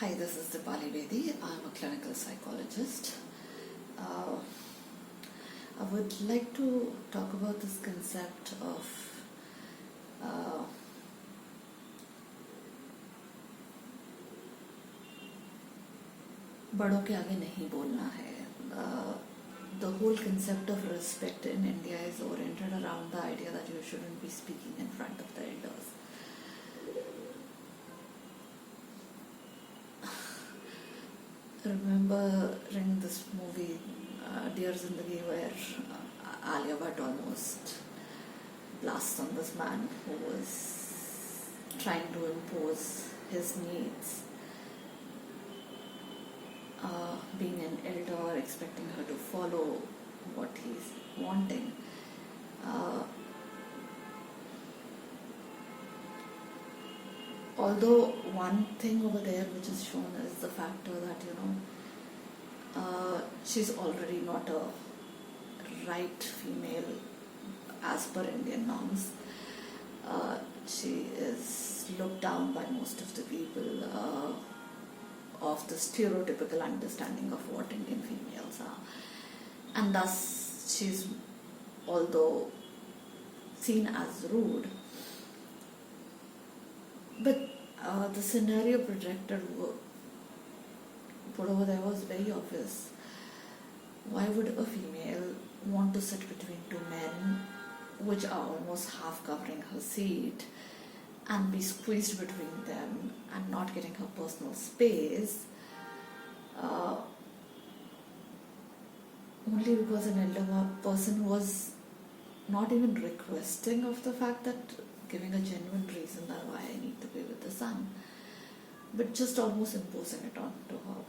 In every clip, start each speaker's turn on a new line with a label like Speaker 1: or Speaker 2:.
Speaker 1: Hi, this is Dipali Bedi. I'm a clinical psychologist. I would like to talk about this concept of बड़ों के आगे नहीं बोलना है. The whole concept of respect in India is oriented around the idea that you shouldn't be speaking in front of the elders. Remembering this movie, Dear Zindagi, where Alia Bhatt almost blasts on this man who was trying to impose his needs, being an elder, expecting her to follow what he's wanting. Although one thing over there which is shown is the factor that she's already not a right female as per Indian norms. She is looked down by most of the people of the stereotypical understanding of what Indian females are, and thus she's, although seen as rude, but the scenario projected put over there was very obvious. Why would a female want to sit between two men which are almost half covering her seat and be squeezed between them and not getting her personal space only because an elder person was not even requesting of the fact that giving a genuine reason that why I need to be with the son, but just almost imposing it onto her.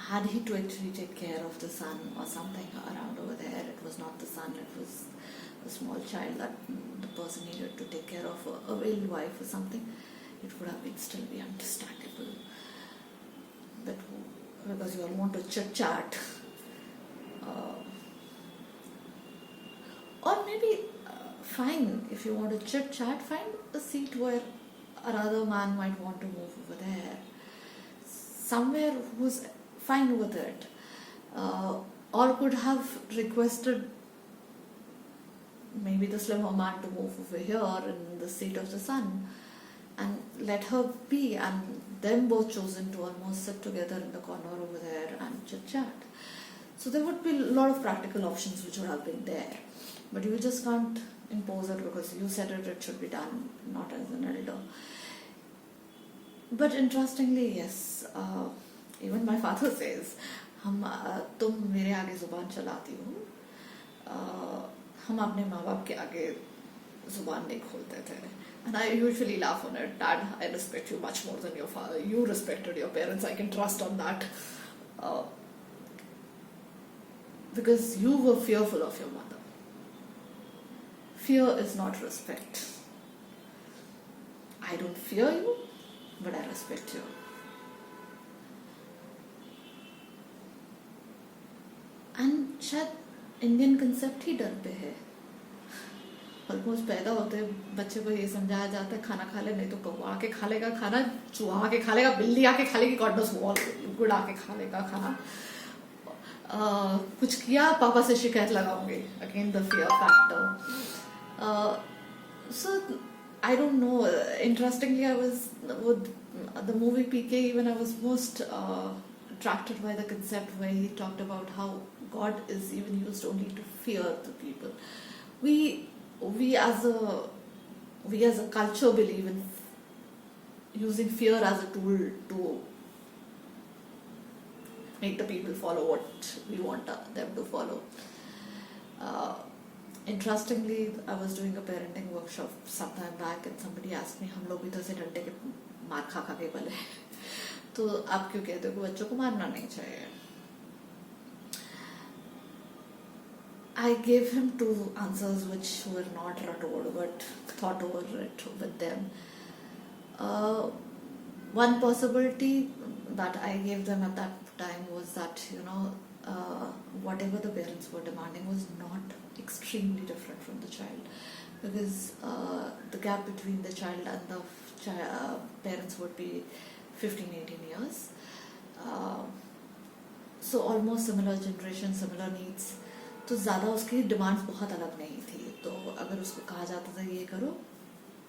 Speaker 1: Had he to actually take care of the son or something around over there, it was not the son, it was a small child that the person needed to take care of, a ill wife or something, it would have been still be understandable. But because you all want to chit-chat, or maybe fine, if you want to chit-chat, find a seat where another man might want to move over there, somewhere who's fine with it, or could have requested maybe the slimmer man to move over here in the seat of the son and let her be, and them both chosen to almost sit together in the corner over there and chit-chat. So there would be a lot of practical options which would have been there, but you just can't impose it because you said it should be done, not as an elder. But interestingly, yes, even my father says, तुम मेरे आगे जुबान चलाती हो, हम अपने माँ बाप के आगे जुबान नहीं खोलते थे. And I usually laugh on it. Dad, I respect you much more than your father. You respected your parents. I can trust on that. Because you were fearful of your mother. Fear is not respect. I don't fear you, but I respect you. And शायद Indian concept ही डर पे है. Almost पैदा होते बच्चे को ये समझाया जाता है खाना खा ले, नहीं तो कौवा आके खा लेगा खाना, चूहा आके खा लेगा, बिल्ली आके खा लेगी, गॉड नोस व्हाट, गुड़ आके खा लेगा खाना. कुछ किया पापा से शिकायत लगाऊंगी. Again the fear factor. So I don't know. Interestingly, I was with the movie PK. Even I was most attracted by the concept where he talked about how God is even used only to fear the people. We as a culture believe in using fear as a tool to make the people follow what we want them to follow. Interestingly, I was doing a parenting workshop sometime back and somebody asked me, हम लोग इधर से डंडे के मार खा के पले, तो आप क्यों कहते हो कि बच्चों को मारना नहीं चाहिए? I gave him two answers which were not ratoed but thought over it with them. One possibility that I gave them at that time was that whatever the parents were demanding was not extremely different from the child, because the gap between the child and the parents would be 15-18 years. So almost similar generation, similar needs. तो ज़्यादा उसकी demands बहुत अलग नहीं थी. तो अगर उसको कहा जाता था ये करो,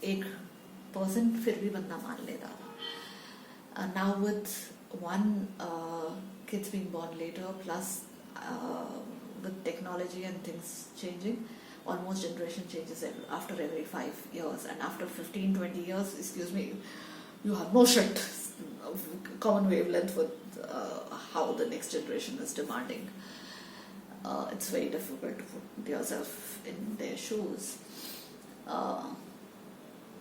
Speaker 1: 1% फिर भी बंदा मान लेता था. Now with one kids being born later, plus with technology and things changing, almost generation changes after every 5 years, and after 15-20 years, excuse me, you have no shit common wavelength with how the next generation is demanding. It's very difficult to put yourself in their shoes.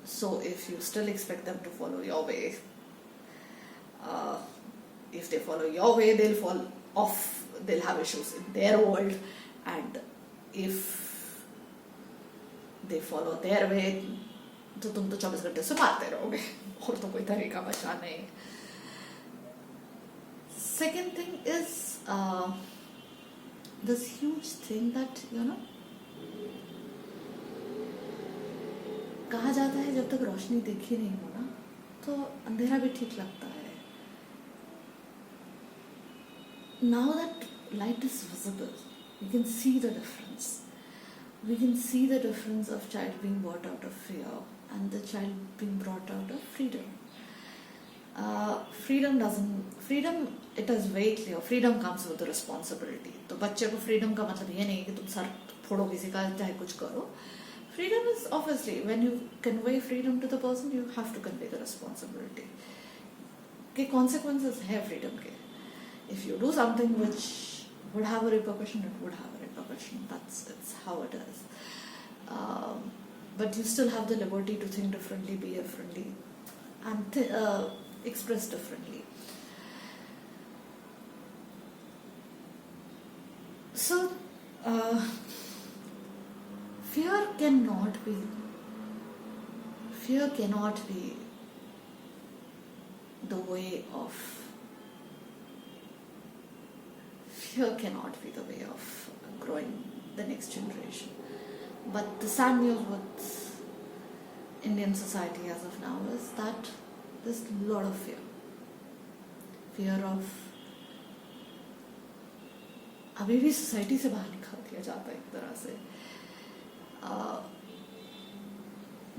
Speaker 1: So if you still expect them to follow your way, if they follow your way, they'll fall off, they'll have issues in their world. And if they follow their way, तो तुम तो 24 घंटे से मारते रहोगे और तो कोई तरीका बचा नहीं. Second thing is this huge thing that कहा जाता है जब तक रोशनी दिखी नहीं हो ना तो अंधेरा भी ठीक लगता है. Now that light is visible, we can see the difference. We can see the difference of child being brought out of fear and the child being brought out of freedom. Freedom, it is very clear. Freedom comes with the responsibility. तो बच्चे को freedom का मतलब ये नहीं कि तुम sir फोड़ो किसी का चाहे कुछ करो. Freedom is obviously when you convey freedom to the person, you have to convey the responsibility. के consequences है freedom के. If you do something which would have a repercussion, it would have a repercussion. It's how it is. But you still have the liberty to think differently, be differently, and express differently. So, fear cannot be the way of growing the next generation. But the sad news with Indian society as of now is that there's a lot of fear of अभी भी society से बाहर निकाल दिया जाता है एक तरह से.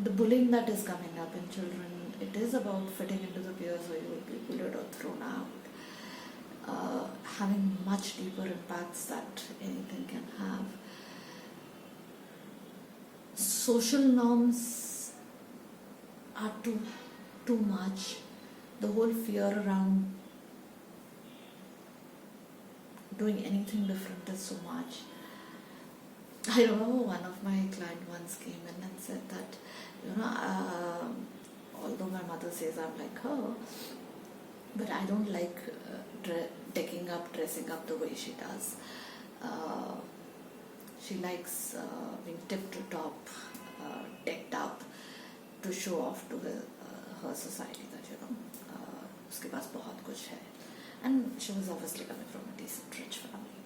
Speaker 1: The bullying that is coming up in children, it is about fitting into the peers where you will be bullied or thrown out, having much deeper impacts that anything can have. Social norms are too much. The whole fear around doing anything different is so much. I remember one of my clients once came in and said that, although my mother says I'm like her, but I don't like dressing up the way she does. She likes being tip to top, decked up to show off to her society that उसके पास बहुत कुछ है. And she was obviously coming from a decent rich family.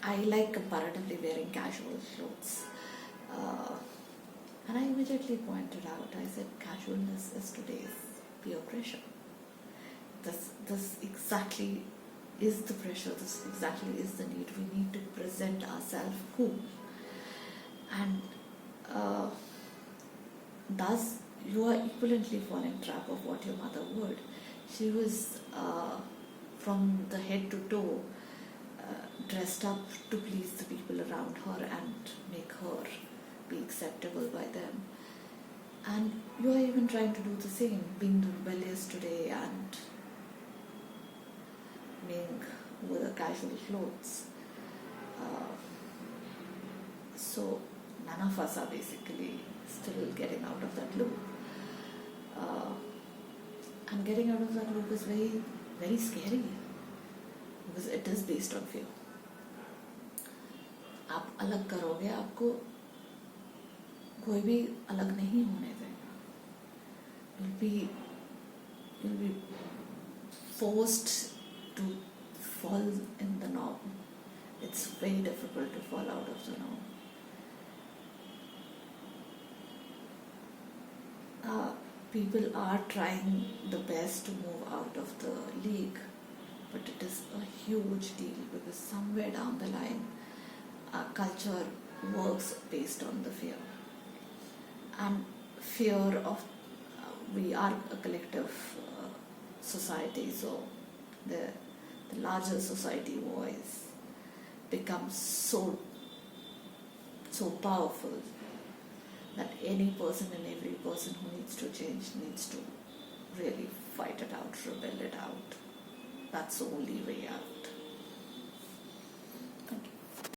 Speaker 1: I like comparatively wearing casual clothes. And I immediately pointed out, I said, casualness is today's peer pressure. This exactly is the pressure, this exactly is the need. We need to present ourselves cool. And thus, you are equivalently falling trap of what your mother would. She was from the head to toe dressed up to please the people around her and make her be acceptable by them. And you are even trying to do the same, being rebellious today and being with the casual clothes. So none of us are basically still getting out of that loop. And getting out of that loop is very, very scary because it is based on fear. आप अलग करोगे, आपको कोई भी अलग नहीं होने देगा. You'll be forced to fall in the norm. It's very difficult to fall out of the norm. people are trying the best to move out of the league, but it is a huge deal because somewhere down the line, our culture works based on the fear. And fear of, we are a collective society, so the larger society voice becomes so powerful that any person and every person who needs to change needs to really fight it out, rebel it out. That's the only way out.